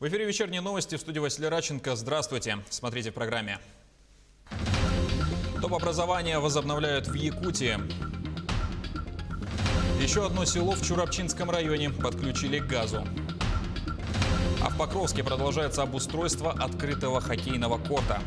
В эфире вечерние новости, в студии Василий Раченко. Здравствуйте. Смотрите в программе. Дом образования возобновляют в Якутии. Еще одно село в Чурапчинском районе подключили к газу. А в Покровске продолжается обустройство открытого хоккейного корта.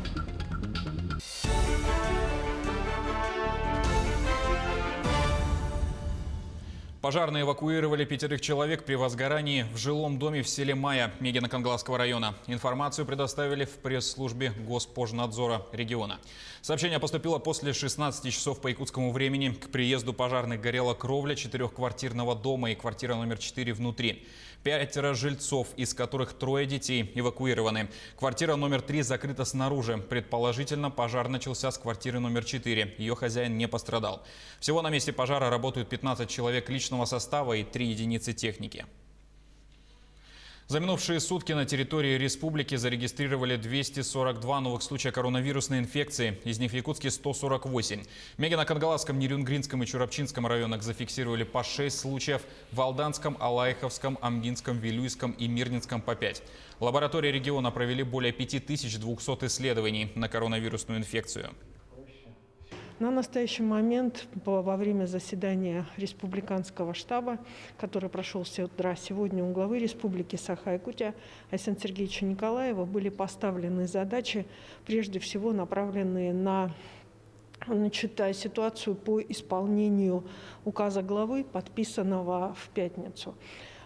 Пожарные эвакуировали 5 человек при возгорании в жилом доме в селе Мая Мегино-Кангаласского района. Информацию предоставили в пресс-службе Госпожнадзора региона. Сообщение поступило после 16 часов по якутскому времени. К приезду пожарных горела кровля 4-квартирного дома и квартира номер 4 внутри. 5 жильцов, из которых 3 детей, эвакуированы. Квартира номер 3 закрыта снаружи. Предположительно, пожар начался с квартиры номер 4. Ее хозяин не пострадал. Всего на месте пожара работают 15 человек личного состава и 3 единицы техники. За минувшие сутки на территории республики зарегистрировали 242 новых случая коронавирусной инфекции. Из них в Якутске 148. В Мегино-Кангаласском, Нерюнгринском и Чурапчинском районах зафиксировали по 6 случаев. В Алданском, Алайховском, Амгинском, Вилюйском и Мирнинском по 5. Лаборатории региона провели более 5200 исследований на коронавирусную инфекцию. На настоящий момент во время заседания республиканского штаба, который прошел с утра сегодня у главы республики Саха-Якутия Айсена Сергеевича Николаева, были поставлены задачи, прежде всего направленные на ситуацию по исполнению указа главы, подписанного в пятницу.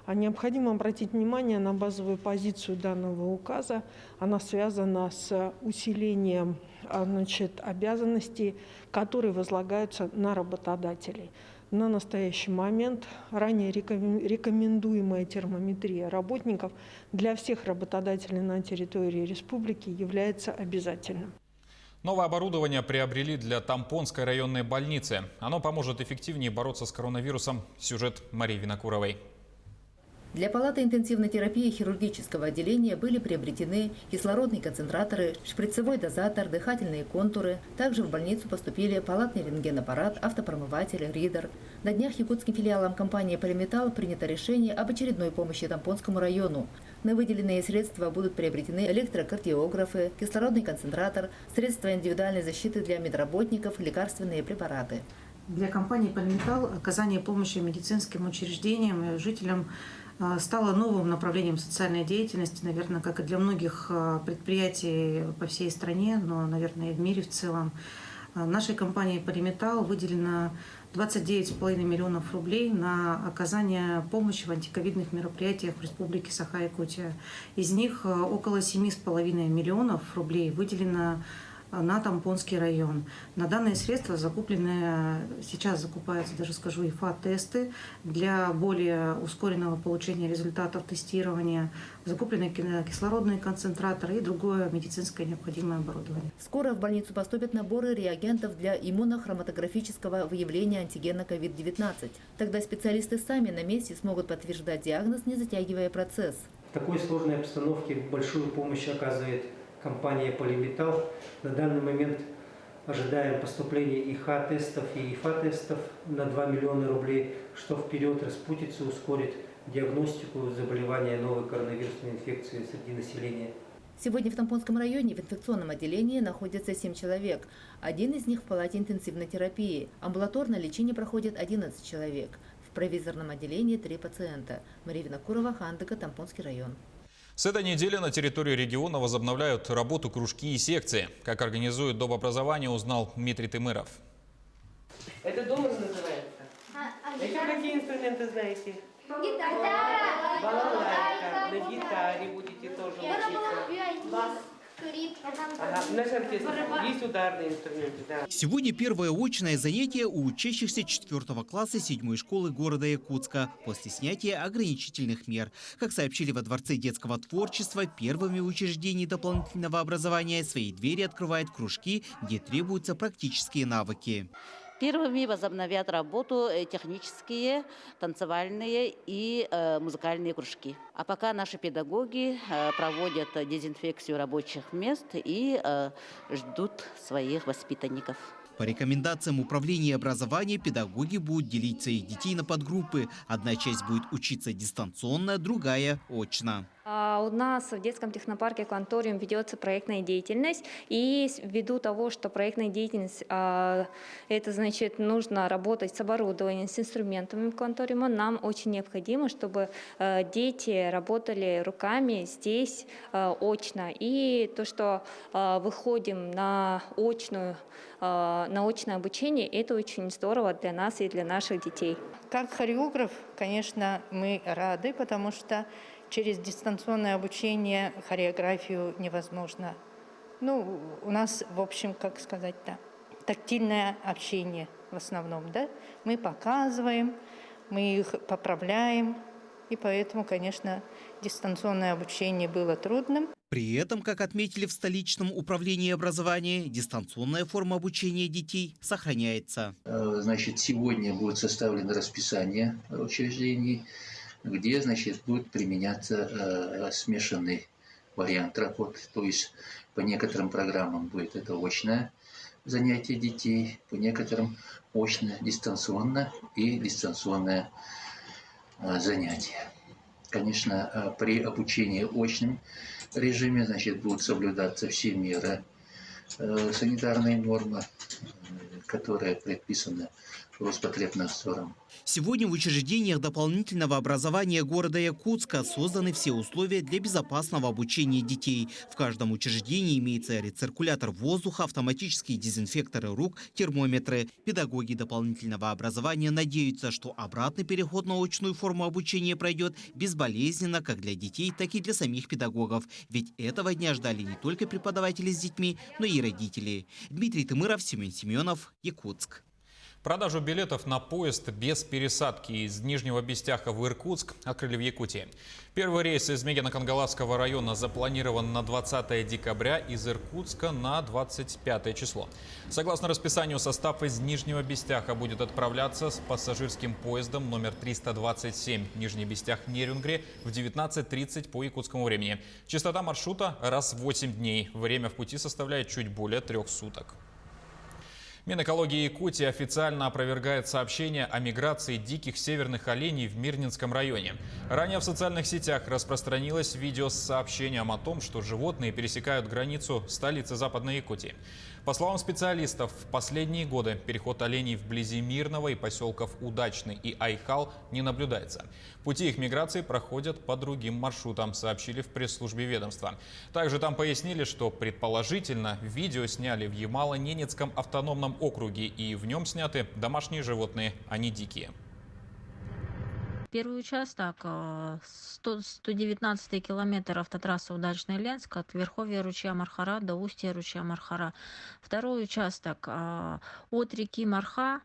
Необходимо обратить внимание на базовую позицию данного указа. Она связана с усилением обязанностей, которые возлагаются на работодателей. На настоящий момент ранее рекомендуемая термометрия работников для всех работодателей на территории республики является обязательным. Новое оборудование приобрели для Тампонской районной больницы. Оно поможет эффективнее бороться с коронавирусом. Сюжет Марии Винокуровой. Для палаты интенсивной терапии хирургического отделения были приобретены кислородные концентраторы, шприцевой дозатор, дыхательные контуры. Также в больницу поступили палатный рентгенаппарат, автопромыватель, ридер. На днях якутским филиалом компании «Полиметалл» принято решение об очередной помощи Тампонскому району. На выделенные средства будут приобретены электрокардиографы, кислородный концентратор, средства индивидуальной защиты для медработников, лекарственные препараты. Для компании «Полиметалл» оказание помощи медицинским учреждениям и жителям стало новым направлением социальной деятельности, наверное, как и для многих предприятий по всей стране, но, наверное, и в мире в целом. Нашей компании «Полиметалл» выделено 29,5 миллионов рублей на оказание помощи в антиковидных мероприятиях в Республике Саха-Якутия. Из них около 7,5 миллионов рублей выделено на Тампонский район. На данные средства сейчас закупаются, даже скажу, ИФА-тесты для более ускоренного получения результатов тестирования, закуплены кислородные концентраторы и другое медицинское необходимое оборудование. Скоро в больницу поступят наборы реагентов для иммунохроматографического выявления антигена COVID-19. Тогда специалисты сами на месте смогут подтверждать диагноз, не затягивая процесс. В такой сложной обстановке большую помощь оказывает компания «Полиметалл». На данный момент ожидаем поступления ИХ-тестов и ИФА-тестов на 2 миллиона рублей, что вперед распутится, ускорит диагностику заболевания новой коронавирусной инфекции среди населения. Сегодня в Тампонском районе в инфекционном отделении находится 7 человек. Один из них в палате интенсивной терапии. Амбулаторное лечение проходит 11 человек. В провизорном отделении 3 пациента. Мария Винокурова, Хандыка, Тампонский район. С этой недели на территории региона возобновляют работу кружки и секции. Как организует Дом образования, узнал Дмитрий Тымыров. Это дома называется? Еще какие инструменты знаете? Гитара. Балалайка. На гитаре будете тоже учиться. Ага, наш оркестр. Есть ударные инструменты, да. Сегодня первое очное занятие у учащихся 4 класса 7-й школы города Якутска после снятия ограничительных мер. Как сообщили во Дворце детского творчества, первыми в учреждении дополнительного образования свои двери открывают кружки, где требуются практические навыки. Первыми возобновят работу технические, танцевальные и музыкальные кружки. А пока наши педагоги проводят дезинфекцию рабочих мест и ждут своих воспитанников. По рекомендациям Управления образования педагоги будут делить своих детей на подгруппы. Одна часть будет учиться дистанционно, другая – очно. У нас в детском технопарке «Кванториум» ведется проектная деятельность. И ввиду того, что проектная деятельность, это значит, нужно работать с оборудованием, с инструментами «Кванториума», нам очень необходимо, чтобы дети работали руками здесь очно. И то, что выходим на очное обучение, это очень здорово для нас и для наших детей. Как хореограф, конечно, мы рады, потому что через дистанционное обучение хореографию невозможно. У нас, в общем, как сказать-то, тактильное общение в основном, да? Мы показываем, мы их поправляем, и поэтому, конечно, дистанционное обучение было трудным. При этом, как отметили в столичном управлении образования, дистанционная форма обучения детей сохраняется. Значит, сегодня будет составлено расписание учреждений, где, значит, будет применяться смешанный вариант работы. То есть по некоторым программам будет это очное занятие детей, по некоторым очное, дистанционно и дистанционное занятие. Конечно, при обучении очном режиме, значит, будут соблюдаться все меры санитарные нормы, которые предписаны Роспотребнадзором. Сегодня в учреждениях дополнительного образования города Якутска созданы все условия для безопасного обучения детей. В каждом учреждении имеется рециркулятор воздуха, автоматические дезинфекторы рук, термометры. Педагоги дополнительного образования надеются, что обратный переход на очную форму обучения пройдет безболезненно как для детей, так и для самих педагогов. Ведь этого дня ждали не только преподаватели с детьми, но и родители. Дмитрий Тымыров, Семен Семенов, Якутск. Продажу билетов на поезд без пересадки из Нижнего Бестяха в Иркутск открыли в Якутии. Первый рейс из Мегино-Кангаласского района запланирован на 20 декабря, из Иркутска на 25 число. Согласно расписанию, состав из Нижнего Бестяха будет отправляться с пассажирским поездом номер 327 Нижний Бестях-Нерюнгри в 19:30 по якутскому времени. Частота маршрута раз в 8 дней. Время в пути составляет чуть более 3 суток. Минэкологии Якутии официально опровергает сообщение о миграции диких северных оленей в Мирнинском районе. Ранее в социальных сетях распространилось видео с сообщением о том, что животные пересекают границу столицы Западной Якутии. По словам специалистов, в последние годы переход оленей вблизи Мирного и поселков Удачный и Айхал не наблюдается. Пути их миграции проходят по другим маршрутам, сообщили в пресс-службе ведомства. Также там пояснили, что предположительно видео сняли в Ямало-Ненецком автономном округе, и в нем сняты домашние животные, а не дикие. Первый участок 119 километр автотрассы Удачный-Ленск от верховья ручья Мархара до устья ручья Мархара. Второй участок от реки Марха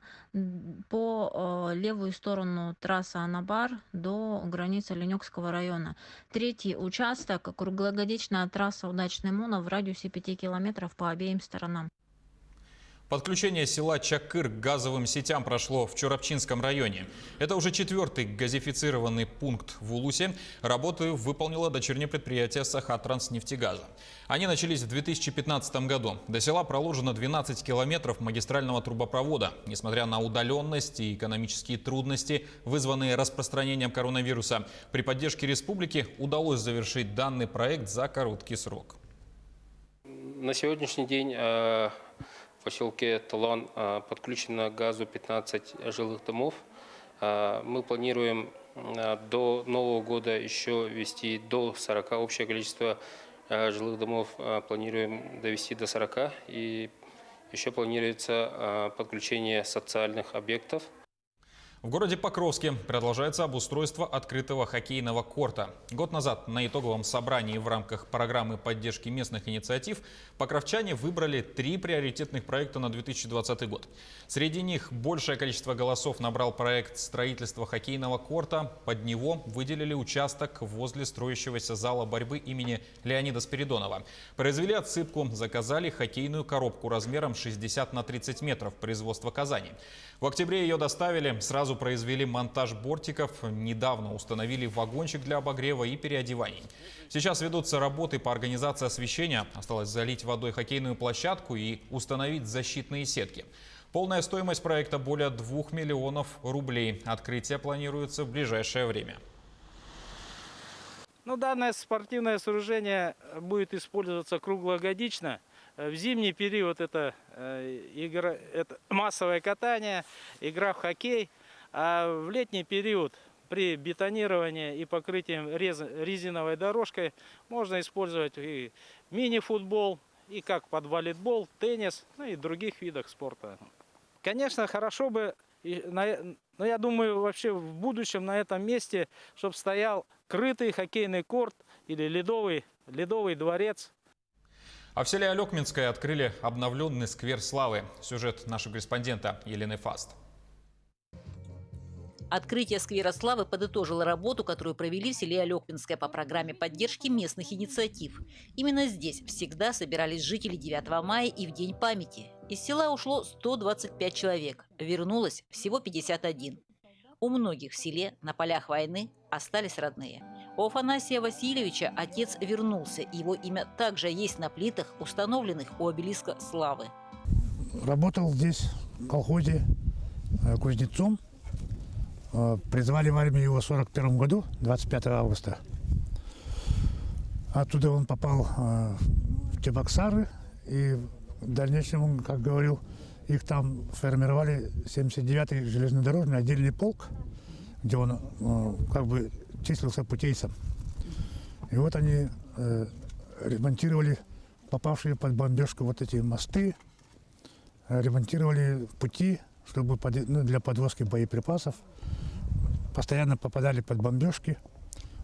по левую сторону трассы Анабар до границы Ленёкского района. Третий участок круглогодичная трасса Удачный-Муна в радиусе 5 километров по обеим сторонам. Подключение села Чакыр к газовым сетям прошло в Чорапчинском районе. Это уже 4-й газифицированный пункт в Улусе. Работы выполнило дочернее предприятие Сахатранснефтегаза. Они начались в 2015 году. До села проложено 12 километров магистрального трубопровода. Несмотря на удаленность и экономические трудности, вызванные распространением коронавируса, при поддержке республики удалось завершить данный проект за короткий срок. На сегодняшний день в поселке Талан подключено к газу 15 жилых домов. Мы планируем до Нового года еще ввести до 40. Общее количество жилых домов планируем довести до 40. И еще планируется подключение социальных объектов. В городе Покровске продолжается обустройство открытого хоккейного корта. Год назад на итоговом собрании в рамках программы поддержки местных инициатив покровчане выбрали 3 приоритетных проекта на 2020 год. Среди них большее количество голосов набрал проект строительства хоккейного корта. Под него выделили участок возле строящегося зала борьбы имени Леонида Спиридонова. Произвели отсыпку, заказали хоккейную коробку размером 60 на 30 метров производства Казани. В октябре ее доставили, сразу произвели монтаж бортиков, недавно установили вагончик для обогрева и переодеваний. Сейчас ведутся работы по организации освещения. Осталось залить водой хоккейную площадку и установить защитные сетки. Полная стоимость проекта более 2 миллионов рублей. Открытие планируется в ближайшее время. Ну, данное спортивное сооружение будет использоваться круглогодично. В зимний период это массовое катание, игра в хоккей, а в летний период при бетонировании и покрытии резиновой дорожкой можно использовать и мини-футбол, и как под волейбол, теннис, ну и других видах спорта. Конечно, хорошо бы, но я думаю, вообще в будущем на этом месте, чтобы стоял крытый хоккейный корт или ледовый дворец. А в селе Алекминское открыли обновленный сквер славы. Сюжет нашего корреспондента Елены Фаст. Открытие сквера славы подытожило работу, которую провели в селе Алекминское по программе поддержки местных инициатив. Именно здесь всегда собирались жители 9 мая и в День памяти. Из села ушло 125 человек, вернулось всего 51. У многих в селе на полях войны остались родные. У Афанасия Васильевича отец вернулся, его имя также есть на плитах, установленных у обелиска славы. Работал здесь в колхозе кузнецом. Призвали в армию его в 1941 году, 25 августа. Оттуда он попал в Чебоксары, и в дальнейшем, он, как говорил, их там формировали 79-й железнодорожный отдельный полк, где он как бы числился путейцем. И вот они ремонтировали попавшие под бомбежку вот эти мосты, ремонтировали пути, чтобы для подвозки боеприпасов. Постоянно попадали под бомбежки.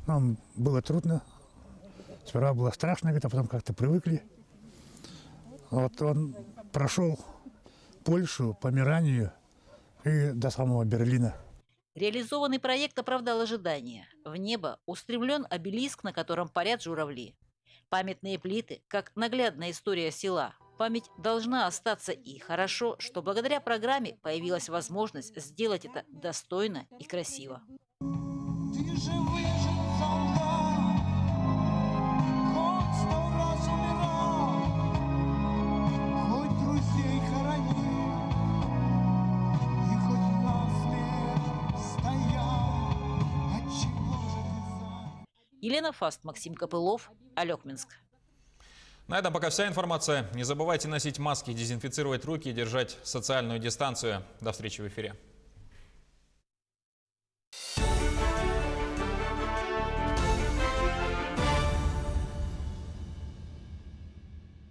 Нам было трудно. Сперва было страшно, а потом как-то привыкли. Вот он прошел Польшу, Померанию и до самого Берлина. Реализованный проект оправдал ожидания. В небо устремлен обелиск, на котором парят журавли. Памятные плиты, как наглядная история села. Память должна остаться, и хорошо, что благодаря программе появилась возможность сделать это достойно и красиво. Елена Фаст, Максим Копылов, Алекминск. На этом пока вся информация. Не забывайте носить маски, дезинфицировать руки и держать социальную дистанцию. До встречи в эфире.